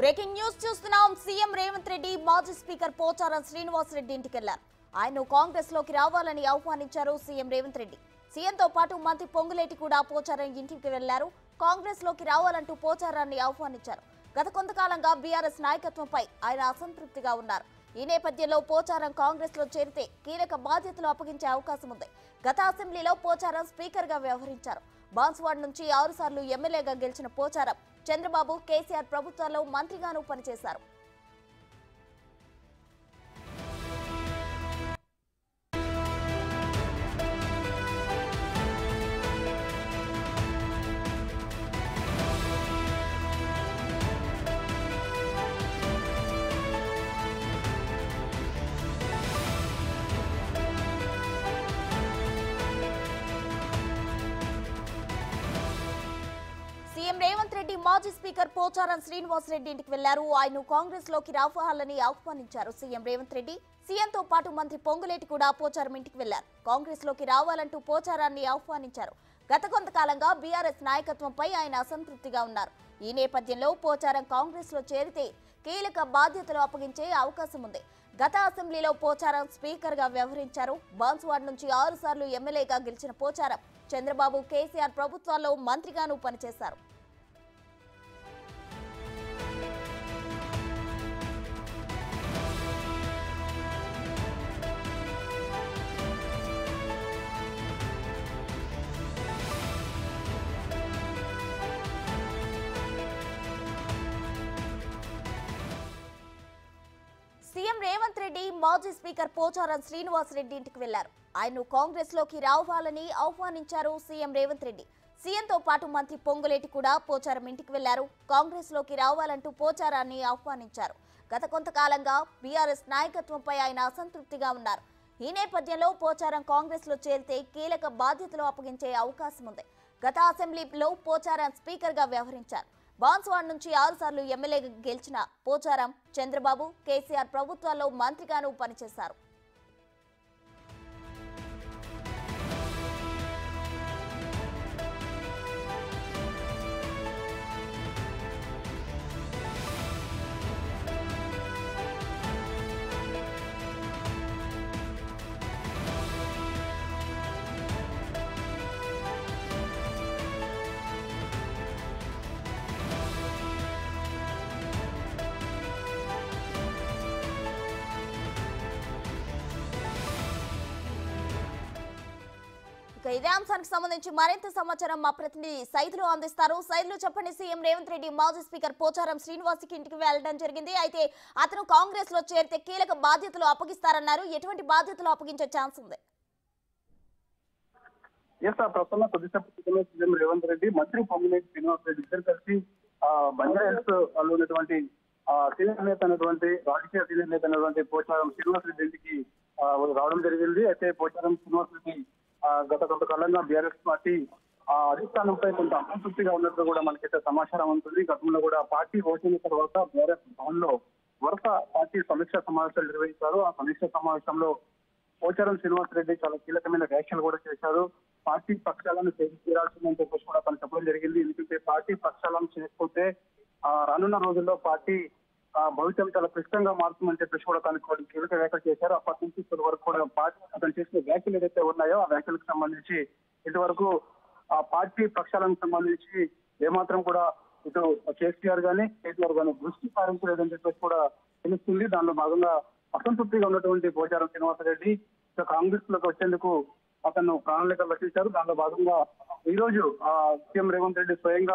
Breaking news చూస్తున్నాం. CM Revanth Reddy మాజీ speaker Pocharam Srinivas Reddy ఇంటికి వెళ్లారు. ఆయన కాంగ్రెస్ లోకి రావాలని ఆహ్వానించారు సీఎం రేవంత్ రెడ్డి. సీఎంతో పాటు మంత్రి పొంగులేటి కూడా పోచారం ఇంటికి వెళ్లారు. కాంగ్రెస్ లోకి రావాలంటూ పోచారాన్ని ఆహ్వానించారు. గత కొంతకాలంగా బీఆర్ఎస్ నాయకత్వంపై ఆయన అసంతృప్తిగా ఉన్నారు. ఈ నేపథ్యంలో పోచారం కాంగ్రెస్ లో చేరితే కీలక బాధ్యతలు అప్పగించే అవకాశం ఉంది. గత అసెంబ్లీలో పోచారం స్పీకర్ గా వ్యవహరించారు. బాన్స్వాడ్ నుంచి 6 సార్లు ఎమ్మెల్యేగా గెలిచిన పోచారం చంద్రబాబు కేసీఆర్ ప్రభుత్వాల్లో మంత్రిగాను పనిచేశారు. సీఎం రేవంత్ రెడ్డి మాజీ స్పీకర్ పోచారం శ్రీనివాస్ రెడ్డి ఇంటికి వెళ్లారు. ఆయన కాంగ్రెస్ లోకి రావాలని ఆహ్వానించారు సీఎం రేవంత్ రెడ్డి. సీఎంతో పాటు మంత్రి పొంగులేటి కూడా పోచారం ఇంటికి వెళ్లారు. కాంగ్రెస్ లోకి రావాలంటూ పోచారాన్ని ఆహ్వానించారు. గత కొంతకాలంగా బీఆర్ఎస్ నాయకత్వంపై ఆయన అసంతృప్తిగా ఉన్నారు. ఈ నేపథ్యంలో పోచారం కాంగ్రెస్ లో చేరితే కీలక బాధ్యతలు అప్పగించే అవకాశం ఉంది. గత అసెంబ్లీలో పోచారం స్పీకర్ గా వ్యవహరించారు. బాన్స్వాడ్ నుంచి 6 సార్లు ఎమ్మెల్యేగా గెలిచిన పోచారం చంద్రబాబు కేసీఆర్ ప్రభుత్వాల్లో మంత్రిగాను పనిచేశారు. సీఎం రేవంత్ రెడ్డి మాజీ స్పీకర్ పోచారం శ్రీనివాస్ రెడ్డి ఇంటికి వెళ్లారు. ఆయన కాంగ్రెస్ లోకి రావాలని ఆహ్వానించారు సీఎం రేవంత్ రెడ్డి. సీఎంతో పాటు మంత్రి పొంగులేటి కూడా పోచారం ఇంటికి వెళ్లారు. కాంగ్రెస్ లోకి రావాలంటూ పోచారాన్ని ఆహ్వానించారు. గత కొంతకాలంగా బీఆర్ఎస్ నాయకత్వంపై ఆయన అసంతృప్తిగా ఉన్నారు. ఈ నేపథ్యంలో పోచారం కాంగ్రెస్ లో చేరితే కీలక బాధ్యతలు అప్పగించే అవకాశం ఉంది. గత అసెంబ్లీలో పోచారం స్పీకర్ గా వ్యవహరించారు. బాన్స్వాడ్ నుంచి 6 సార్లు ఎమ్మెల్యేగా గెలిచిన పోచారం చంద్రబాబు కేసీఆర్ ప్రభుత్వాల్లో మంత్రిగాను పనిచేశారు. ఇదే అంశానికి సంబంధించి మరింత సమాచారం మా ప్రతినిధి సైదులు అందిస్తారు. సైదులు చెప్పండి, సీఎం రేవంత్ రెడ్డి మాజీ స్పీకర్ పోచారం శ్రీనివాస్ ఇంటికి వెళ్లడం జరిగింది. అయితే అతను కాంగ్రెస్ లో చేరితే కీలక బాధ్యతలు అప్పగిస్తారన్నారు. ఎటువంటి బాధ్యతలు అప్పగించే ఛాన్స్ ఉంది? ప్రస్తుతం కొద్దిసేపు సీఎం రేవంత్ రెడ్డి మంత్రి పొంగులేటి శ్రీనివాస్ రెడ్డి ఇద్దరు కలిసి బంజారాహిల్స్ లో ఉన్నటువంటి సీనియర్ నేత అయినటువంటి రాజకీయ సీనియర్ నేత అయినటువంటి పోచారం శ్రీనివాస్ రెడ్డి ఇంటికి రావడం జరిగింది. అయితే పోచారం శ్రీనివాస్ రెడ్డి గత కొంతకాలంగా బీఆర్ఎస్ పార్టీ అధిష్టానంపై కొంత అసంతృప్తిగా ఉన్నట్లు కూడా మనకైతే సమాచారం ఉంటుంది. గతంలో కూడా పార్టీ ఓటిన తర్వాత బీఆర్ఎస్ భవన్ లో వరుస పార్టీ సమీక్షా సమావేశాలు నిర్వహించారు. ఆ సమీక్షా సమావేశంలో పోచారం శ్రీనివాస్ రెడ్డి చాలా కీలకమైన వ్యాఖ్యలు కూడా చేశారు. పార్టీ పక్షాలను తీరాల్సిందని చెప్పేసి కూడా తను చెప్పడం జరిగింది. ఎందుకంటే పార్టీ పక్షాలను చేసుకుంటే రానున్న రోజుల్లో పార్టీ భవిష్యత్తు చాలా క్లిష్టంగా మారుతుందని చెప్పేసి కూడా తనకు కీలక వ్యాఖ్యలు చేశారు. అప్పటి నుంచి ఇప్పటి వరకు కూడా పార్టీ అతను చేసిన వ్యాఖ్యలు ఏదైతే ఉన్నాయో ఆ వ్యాఖ్యలకు సంబంధించి ఇంతవరకు ఆ పార్టీ పక్షాలకు సంబంధించి ఏమాత్రం కూడా ఇటు కేసీఆర్ గానీ దృష్టి సారించలేదని చెప్పేసి కూడా తెలుస్తుంది. దానిలో భాగంగా అసంతృప్తిగా ఉన్నటువంటి పోచారం శ్రీనివాసరెడ్డి కాంగ్రెస్ లోకి వచ్చేందుకు అతను ప్రణాళికలు రచించారు. దానిలో భాగంగా ఈ రోజు సీఎం రేవంత్ రెడ్డి స్వయంగా